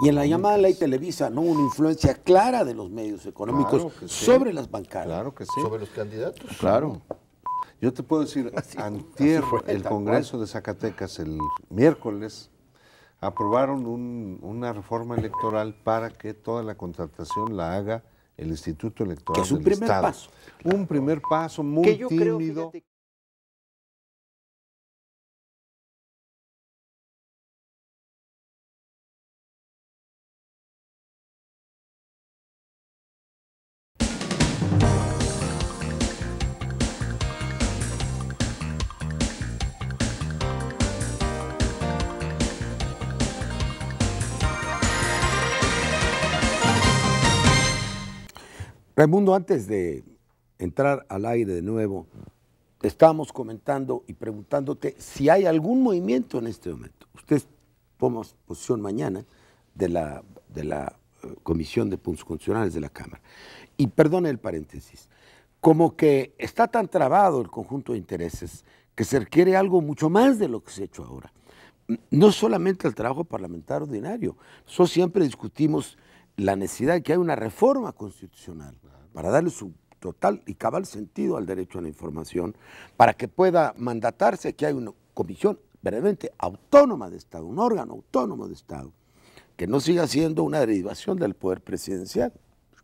Y en la llamada ley Televisa, ¿no? Una influencia clara de los medios económicos Claro que sí. sobre las bancadas. Claro que sí. Sobre los candidatos. Claro. Yo te puedo decir, antier, el Congreso de Zacatecas, el miércoles, aprobaron una reforma electoral para que toda la contratación la haga el Instituto Electoral Que es un del primer Estado. paso. Un primer paso muy Que yo creo, tímido. fíjate, Raimundo, antes de entrar al aire de nuevo, estábamos comentando y preguntándote si hay algún movimiento en este momento. Usted toma posición mañana de la Comisión de Puntos Constitucionales de la Cámara. Y perdone el paréntesis, como que está tan trabado el conjunto de intereses que se requiere algo mucho más de lo que se ha hecho ahora. No solamente el trabajo parlamentario ordinario, nosotros siempre discutimos la necesidad de que haya una reforma constitucional para darle su total y cabal sentido al derecho a la información, para que pueda mandatarse que hay una comisión verdaderamente autónoma de Estado, un órgano autónomo de Estado, que no siga siendo una derivación del poder presidencial,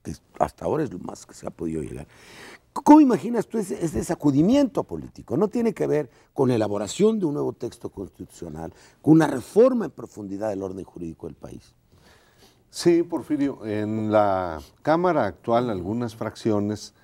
que hasta ahora es lo más que se ha podido llegar. ¿Cómo imaginas tú ese sacudimiento político? No tiene que ver con la elaboración de un nuevo texto constitucional, con una reforma en profundidad del orden jurídico del país. Sí, Porfirio, en la Cámara actual algunas fracciones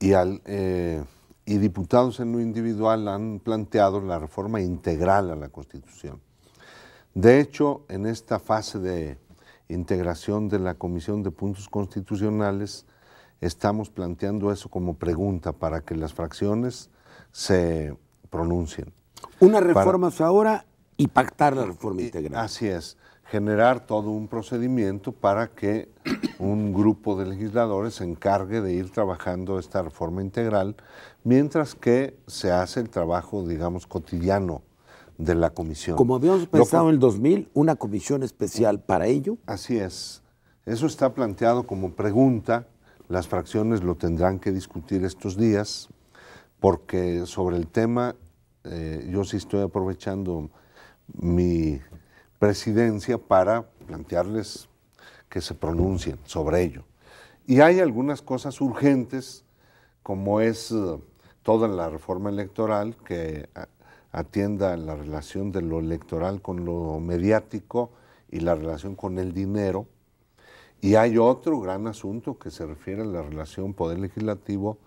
y diputados en lo individual han planteado la reforma integral a la Constitución. De hecho, en esta fase de integración de la Comisión de Puntos Constitucionales, estamos planteando eso como pregunta para que las fracciones se pronuncien. Una reforma ahora y pactar la reforma integral. Así es, generar todo un procedimiento para que un grupo de legisladores se encargue de ir trabajando esta reforma integral, mientras que se hace el trabajo, digamos, cotidiano de la comisión. Como habíamos pensado en el 2000, una comisión especial para ello. Así es. Eso está planteado como pregunta. Las fracciones lo tendrán que discutir estos días, porque sobre el tema yo sí estoy aprovechando mi presidencia para plantearles que se pronuncien sobre ello. Y hay algunas cosas urgentes, como es toda la reforma electoral que atienda la relación de lo electoral con lo mediático y la relación con el dinero. Y hay otro gran asunto que se refiere a la relación poder legislativo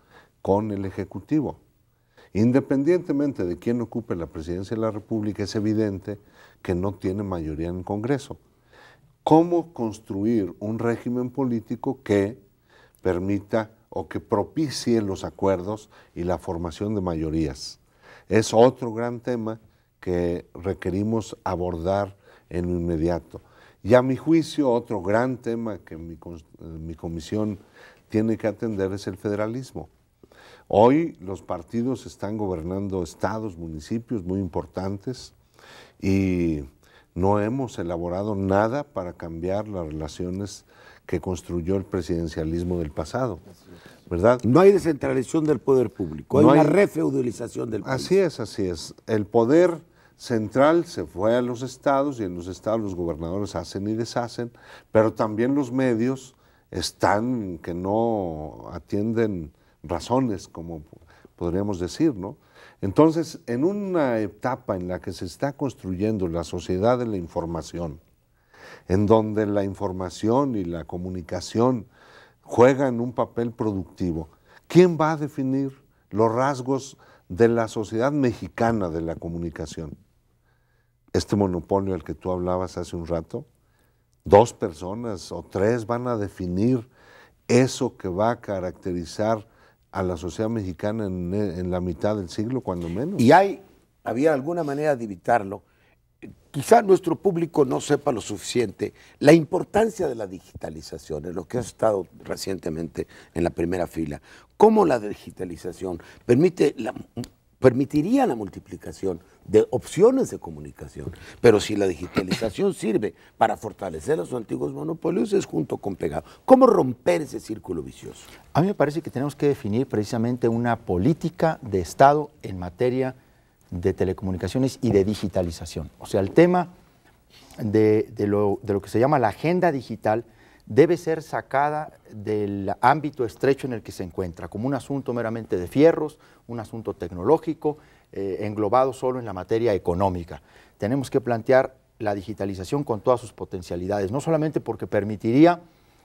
con el ejecutivo. Independientemente de quién ocupe la presidencia de la República, es evidente que no tiene mayoría en el Congreso. ¿Cómo construir un régimen político que permita o que propicie los acuerdos y la formación de mayorías? Es otro gran tema que requerimos abordar en lo inmediato. Y a mi juicio, otro gran tema que mi comisión tiene que atender es el federalismo. Hoy los partidos están gobernando estados, municipios muy importantes y no hemos elaborado nada para cambiar las relaciones que construyó el presidencialismo del pasado, ¿verdad? No hay descentralización del poder público, hay una refeudalización del país. Así es, así es. El poder central se fue a los estados y en los estados los gobernadores hacen y deshacen, pero también los medios están que no atienden razones, como podríamos decir, ¿no? Entonces, en una etapa en la que se está construyendo la sociedad de la información, en donde la información y la comunicación juegan un papel productivo, ¿quién va a definir los rasgos de la sociedad mexicana de la comunicación? Este monopolio al que tú hablabas hace un rato, 2 personas o 3 van a definir eso que va a caracterizar a la sociedad mexicana en la mitad del siglo, cuando menos. Y había alguna manera de evitarlo. Quizá nuestro público no sepa lo suficiente la importancia de la digitalización, en lo que has estado recientemente en la primera fila. Cómo la digitalización permite permitiría la multiplicación de opciones de comunicación. Pero si la digitalización sirve para fortalecer los antiguos monopolios, es junto con pegado. ¿Cómo romper ese círculo vicioso? A mí me parece que tenemos que definir precisamente una política de Estado en materia de telecomunicaciones y de digitalización. O sea, el tema de lo que se llama la agenda digital debe ser sacada del ámbito estrecho en el que se encuentra, como un asunto meramente de fierros, un asunto tecnológico, englobado solo en la materia económica. Tenemos que plantear la digitalización con todas sus potencialidades, no solamente porque permitiría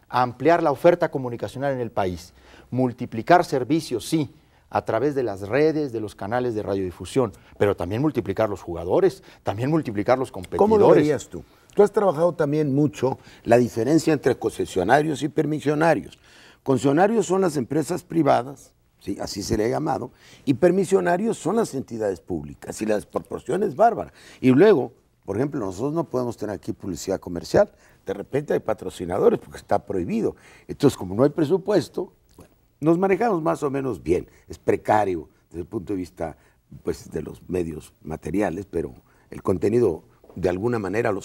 ampliar la oferta comunicacional en el país, multiplicar servicios, sí, a través de las redes, de los canales de radiodifusión, pero también multiplicar los jugadores, también multiplicar los competidores. ¿Cómo lo verías tú? Tú has trabajado también mucho la diferencia entre concesionarios y permisionarios. Concesionarios son las empresas privadas, ¿sí? Así se le ha llamado, y permisionarios son las entidades públicas, y la desproporción es bárbara. Y luego, por ejemplo, nosotros no podemos tener aquí publicidad comercial, de repente hay patrocinadores porque está prohibido. Entonces, como no hay presupuesto, bueno, nos manejamos más o menos bien, es precario desde el punto de vista pues, de los medios materiales, pero el contenido de alguna manera lo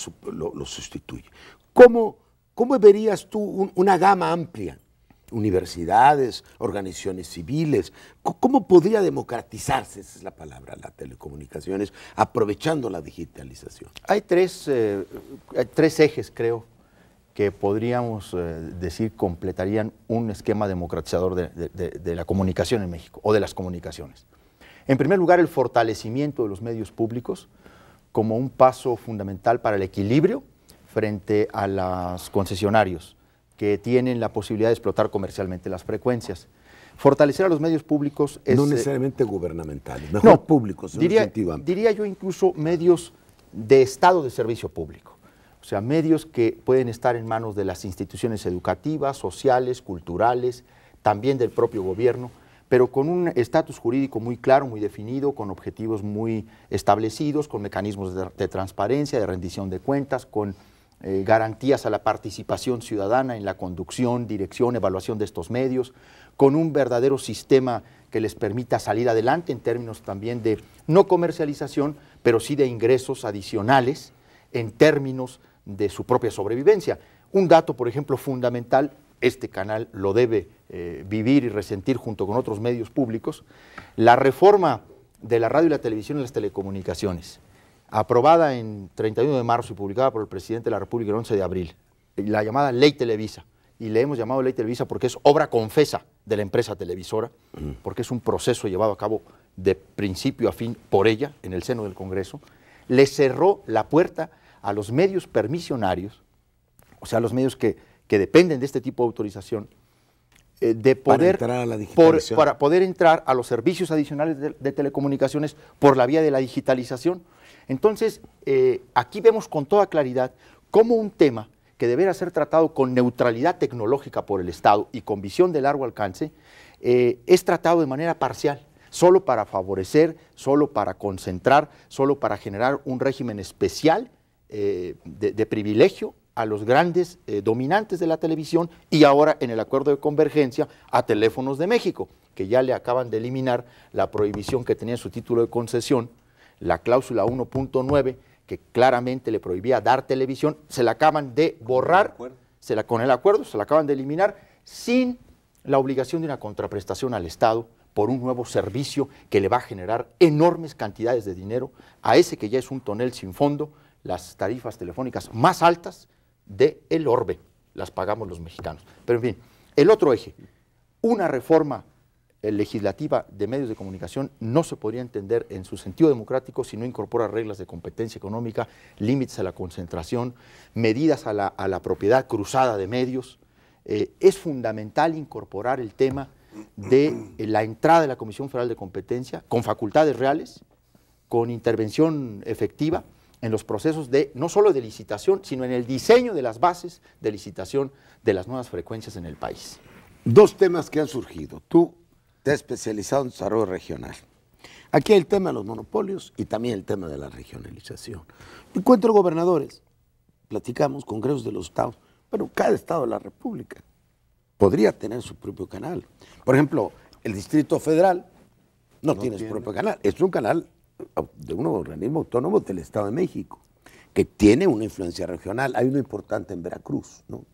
sustituye. ¿Cómo verías tú una gama amplia? Universidades, organizaciones civiles, ¿cómo podría democratizarse, esa es la palabra, las telecomunicaciones, aprovechando la digitalización? Hay tres ejes, creo, que podríamos decir completarían un esquema democratizador de la comunicación en México, o de las comunicaciones. En primer lugar, el fortalecimiento de los medios públicos, como un paso fundamental para el equilibrio frente a los concesionarios que tienen la posibilidad de explotar comercialmente las frecuencias. Fortalecer a los medios públicos es... No necesariamente gubernamentales, mejor públicos, en un sentido amplio. Diría yo incluso medios de Estado de servicio público, o sea, medios que pueden estar en manos de las instituciones educativas, sociales, culturales, también del propio gobierno, pero con un estatus jurídico muy claro, muy definido, con objetivos muy establecidos, con mecanismos de transparencia, de rendición de cuentas, con garantías a la participación ciudadana en la conducción, dirección, evaluación de estos medios, con un verdadero sistema que les permita salir adelante en términos también de no comercialización, pero sí de ingresos adicionales en términos de su propia sobrevivencia. Un dato, por ejemplo, fundamental, este canal lo debe vivir y resentir junto con otros medios públicos, la reforma de la radio y la televisión y las telecomunicaciones, aprobada en 31 de marzo y publicada por el presidente de la República el 11 de abril, la llamada Ley Televisa, y le hemos llamado Ley Televisa porque es obra confesa de la empresa televisora, porque es un proceso llevado a cabo de principio a fin por ella en el seno del Congreso, le cerró la puerta a los medios permisionarios, o sea, los medios que dependen de este tipo de autorización, para poder entrar a los servicios adicionales de telecomunicaciones por la vía de la digitalización. Entonces, aquí vemos con toda claridad cómo un tema que deberá ser tratado con neutralidad tecnológica por el Estado y con visión de largo alcance, es tratado de manera parcial, solo para favorecer, solo para concentrar, solo para generar un régimen especial de privilegio a los grandes dominantes de la televisión y ahora en el acuerdo de convergencia a Teléfonos de México, que ya le acaban de eliminar la prohibición que tenía en su título de concesión, la cláusula 1.9, que claramente le prohibía dar televisión, se la acaban de borrar, con el acuerdo se la acaban de eliminar sin la obligación de una contraprestación al Estado por un nuevo servicio que le va a generar enormes cantidades de dinero a ese que ya es un tonel sin fondo, las tarifas telefónicas más altas del orbe, las pagamos los mexicanos. Pero en fin, el otro eje, una reforma legislativa de medios de comunicación no se podría entender en su sentido democrático si no incorpora reglas de competencia económica, límites a la concentración, medidas a la propiedad cruzada de medios. Es fundamental incorporar el tema de la entrada de la Comisión Federal de Competencia con facultades reales, con intervención efectiva en los procesos de no solo de licitación, sino en el diseño de las bases de licitación de las nuevas frecuencias en el país. Dos temas que han surgido. Tú te has especializado en desarrollo regional. Aquí hay el tema de los monopolios y también el tema de la regionalización. Encuentro gobernadores, platicamos, congresos de los estados, pero cada estado de la República podría tener su propio canal. Por ejemplo, el Distrito Federal No tienes propio canal. Es un canal de un organismo autónomo del Estado de México, que tiene una influencia regional. Hay uno importante en Veracruz, ¿no?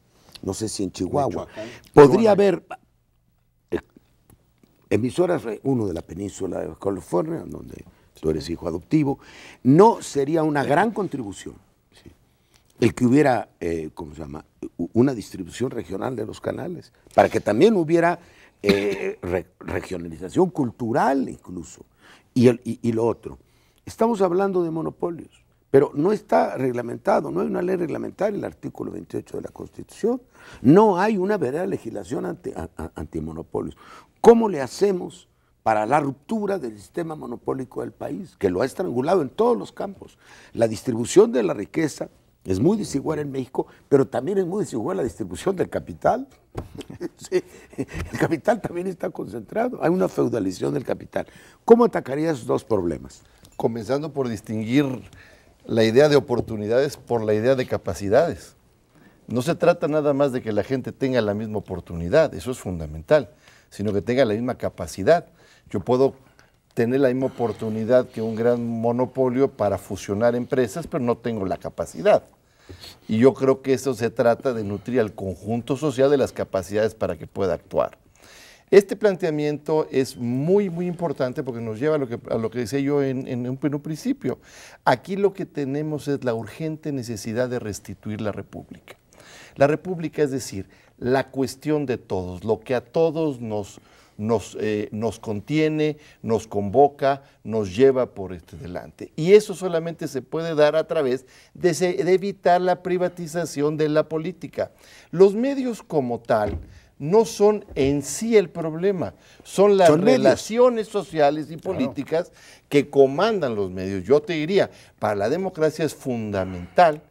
No sé si en Chihuahua. Podría haber emisoras, uno de la península de California, donde tú eres hijo adoptivo. No sería una gran contribución, ¿sí?, el que hubiera, ¿cómo se llama?, una distribución regional de los canales, para que también hubiera regionalización cultural incluso. Y lo otro, estamos hablando de monopolios, pero no está reglamentado, no hay una ley reglamentaria, el artículo 28 de la Constitución, no hay una verdadera legislación antimonopolios. ¿Cómo le hacemos para la ruptura del sistema monopólico del país, que lo ha estrangulado en todos los campos? La distribución de la riqueza es muy desigual en México, pero también es muy desigual la distribución del capital. Sí, el capital también está concentrado, hay una feudalización del capital. ¿Cómo atacaría esos dos problemas? Comenzando por distinguir la idea de oportunidades por la idea de capacidades. No se trata nada más de que la gente tenga la misma oportunidad, eso es fundamental, sino que tenga la misma capacidad. Yo puedo tener la misma oportunidad que un gran monopolio para fusionar empresas, pero no tengo la capacidad. Y yo creo que eso se trata de nutrir al conjunto social de las capacidades para que pueda actuar. Este planteamiento es muy, muy importante porque nos lleva a lo que decía yo en un principio. Aquí lo que tenemos es la urgente necesidad de restituir la República. La República, es decir, la cuestión de todos, lo que a todos nos contiene, nos convoca, nos lleva por delante. Y eso solamente se puede dar a través de evitar la privatización de la política. Los medios como tal no son en sí el problema, son las relaciones sociales y políticas que comandan los medios. Yo te diría, para la democracia es fundamental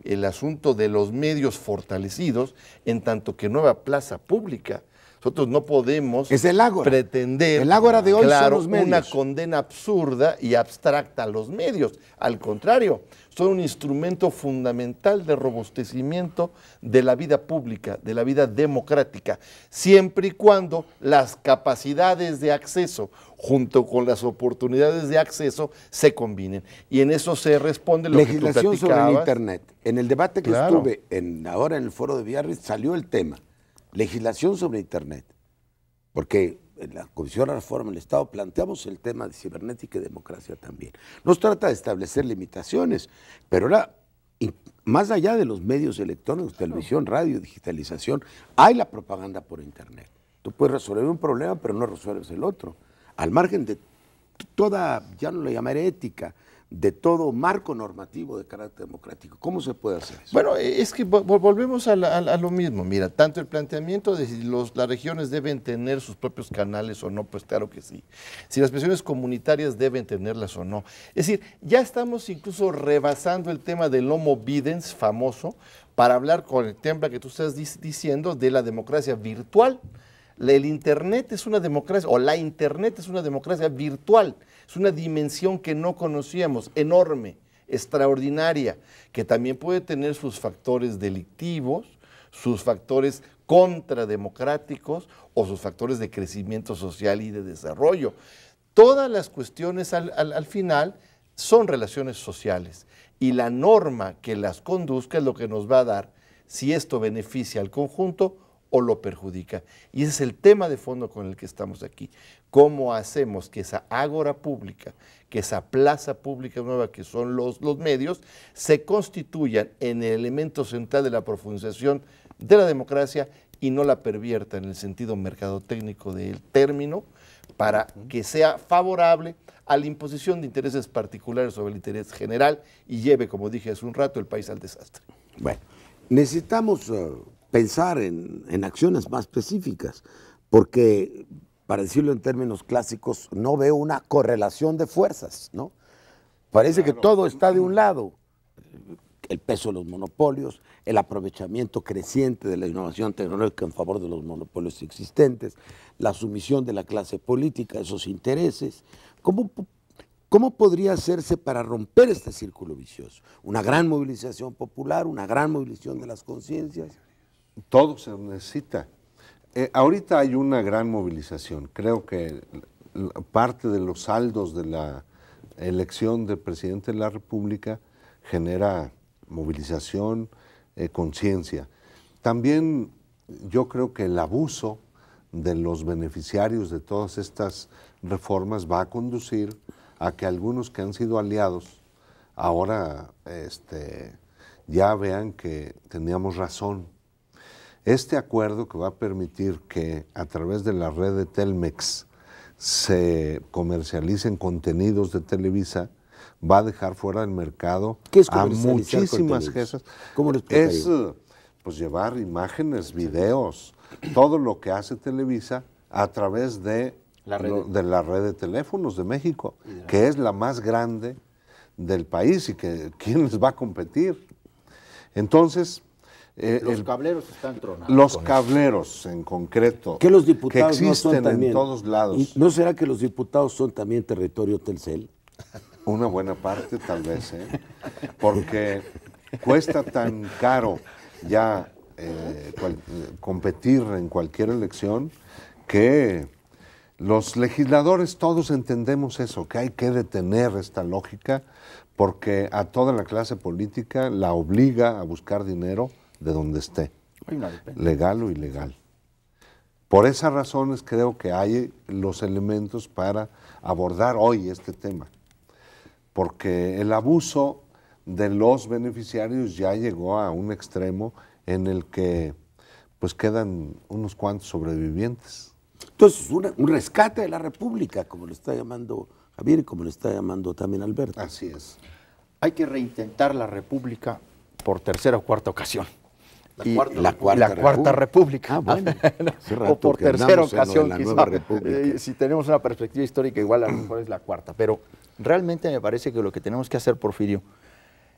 el asunto de los medios fortalecidos, en tanto que nueva plaza pública. Nosotros no podemos pretender, el ágora de hoy, claro, son los medios, una condena absurda y abstracta a los medios. Al contrario, son un instrumento fundamental de robustecimiento de la vida pública, de la vida democrática, siempre y cuando las capacidades de acceso junto con las oportunidades de acceso se combinen. Y en eso se responde lo que tú platicabas. Legislación sobre el Internet. En el debate que estuve ahora en el foro de Biarritz salió el tema. Legislación sobre Internet, porque en la Comisión de Reforma del Estado planteamos el tema de cibernética y democracia también. No se trata de establecer limitaciones, pero ahora, más allá de los medios electrónicos, televisión, radio, digitalización, hay la propaganda por Internet. Tú puedes resolver un problema, pero no resuelves el otro. Al margen de toda, ya no le llamaré ética, de todo marco normativo de carácter democrático. ¿Cómo se puede hacer eso? Bueno, es que volvemos a lo mismo. Mira, tanto el planteamiento de si las regiones deben tener sus propios canales o no, pues claro que sí. Si las presiones comunitarias deben tenerlas o no. Es decir, ya estamos incluso rebasando el tema del Homo Videns famoso para hablar con el tema que tú estás diciendo de la democracia virtual. El Internet es una democracia, o la Internet es una democracia virtual, es una dimensión que no conocíamos, enorme, extraordinaria, que también puede tener sus factores delictivos, sus factores contrademocráticos o sus factores de crecimiento social y de desarrollo. Todas las cuestiones al final son relaciones sociales y la norma que las conduzca es lo que nos va a dar si esto beneficia al conjunto o lo perjudica. Y ese es el tema de fondo con el que estamos aquí. ¿Cómo hacemos que esa ágora pública, que esa plaza pública nueva que son los medios, se constituyan en el elemento central de la profundización de la democracia y no la pervierta en el sentido mercadotécnico del término, para que sea favorable a la imposición de intereses particulares sobre el interés general y lleve, como dije hace un rato, el país al desastre? Bueno, necesitamos pensar en acciones más específicas, porque, para decirlo en términos clásicos, no veo una correlación de fuerzas, ¿no? Parece que todo está de un lado, el peso de los monopolios, el aprovechamiento creciente de la innovación tecnológica en favor de los monopolios existentes, la sumisión de la clase política a esos intereses. ¿Cómo podría hacerse para romper este círculo vicioso? Una gran movilización popular, una gran movilización de las conciencias. Todo se necesita. Ahorita hay una gran movilización. Creo que parte de los saldos de la elección del presidente de la República genera movilización, conciencia. También yo creo que el abuso de los beneficiarios de todas estas reformas va a conducir a que algunos que han sido aliados ahora ya vean que teníamos razón. Este acuerdo que va a permitir que a través de la red de Telmex se comercialicen contenidos de Televisa va a dejar fuera del mercado a muchísimas casas. ¿Cómo lo Es pues llevar imágenes, videos, todo lo que hace Televisa a través de la red de teléfonos de México, que es la más grande del país y que ¿quién les va a competir? Entonces, los cableros están tronados. Los cableros en concreto, que los diputados que existen no son también, en todos lados. ¿No será que los diputados son también territorio Telcel? Una buena parte tal vez, porque cuesta tan caro ya competir en cualquier elección que los legisladores todos entendemos eso, que hay que detener esta lógica porque a toda la clase política la obliga a buscar dinero de donde esté, legal o ilegal. Por esas razones creo que hay los elementos para abordar hoy este tema, porque el abuso de los beneficiarios ya llegó a un extremo en el que pues quedan unos cuantos sobrevivientes. Entonces, un rescate de la República, como le está llamando Javier y como le está llamando también Alberto. Así es. Hay que reintentar la República por tercera o cuarta ocasión. La cuarta República. Ah, bueno. O por tercera ocasión, la quizá. nueva República. Si tenemos una perspectiva histórica, igual a lo mejor es la cuarta. Pero realmente me parece que lo que tenemos que hacer, Porfirio,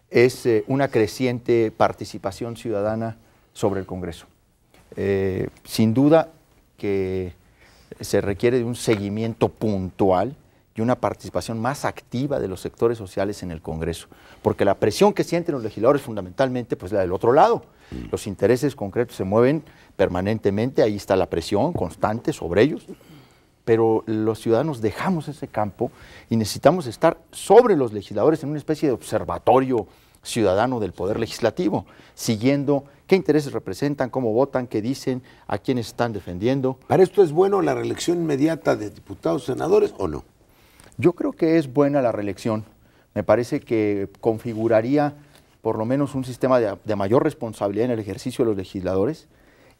es una creciente participación ciudadana sobre el Congreso. Sin duda que se requiere de un seguimiento puntual y una participación más activa de los sectores sociales en el Congreso, porque la presión que sienten los legisladores fundamentalmente pues la del otro lado. Los intereses concretos se mueven permanentemente, ahí está la presión constante sobre ellos, pero los ciudadanos dejamos ese campo y necesitamos estar sobre los legisladores en una especie de observatorio ciudadano del Poder Legislativo, siguiendo qué intereses representan, cómo votan, qué dicen, a quiénes están defendiendo. ¿Para esto es bueno la reelección inmediata de diputados y senadores o no? Yo creo que es buena la reelección. Me parece que configuraría por lo menos un sistema de mayor responsabilidad en el ejercicio de los legisladores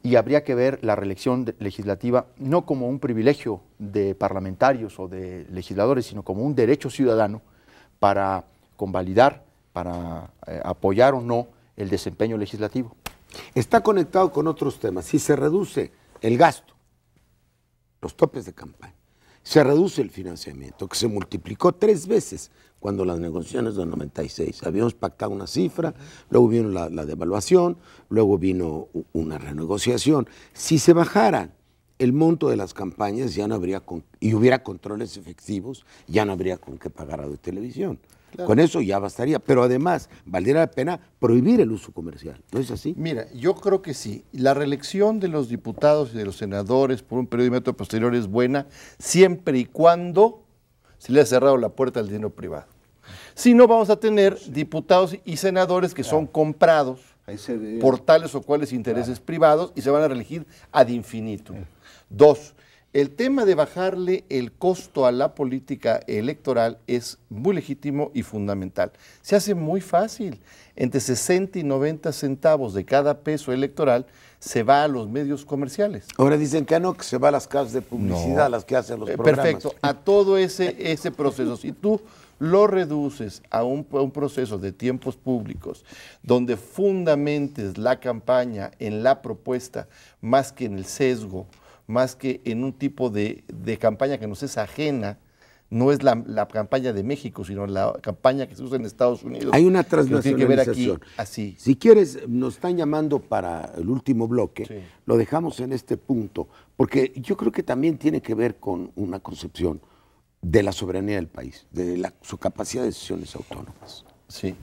y habría que ver la reelección legislativa no como un privilegio de parlamentarios o de legisladores, sino como un derecho ciudadano para convalidar, para apoyar o no el desempeño legislativo. Está conectado con otros temas. Si se reduce el gasto, los topes de campaña, se reduce el financiamiento, que se multiplicó 3 veces cuando las negociaciones del 96. Habíamos pactado una cifra, luego vino la devaluación, luego vino una renegociación. Si se bajara el monto de las campañas, ya no habría y hubiera controles efectivos, ya no habría con qué pagar a la televisión. Claro. Con eso ya bastaría, pero además valdría la pena prohibir el uso comercial, ¿no es así? Mira, yo creo que sí. La reelección de los diputados y de los senadores por un periodo de método posterior es buena siempre y cuando se le ha cerrado la puerta al dinero privado. Si no, vamos a tener diputados y senadores que son comprados por tales o cuales intereses privados y se van a reelegir ad infinitum. 2. El tema de bajarle el costo a la política electoral es muy legítimo y fundamental. Se hace muy fácil. Entre 60 y 90 centavos de cada peso electoral se va a los medios comerciales. Ahora dicen que no, que se va a las casas de publicidad, a las que hacen los programas. Perfecto. A todo ese proceso. Si tú lo reduces a un proceso de tiempos públicos donde fundamentes la campaña en la propuesta más que en el sesgo, más que en un tipo de campaña que nos es ajena, no es la campaña de México, sino la campaña que se usa en Estados Unidos. Hay una transnacionalización. Tiene que ver aquí así. Si quieres, nos están llamando para el último bloque, sí. Lo dejamos en este punto, porque yo creo que también tiene que ver con una concepción de la soberanía del país, de su capacidad de decisiones autónomas. Sí.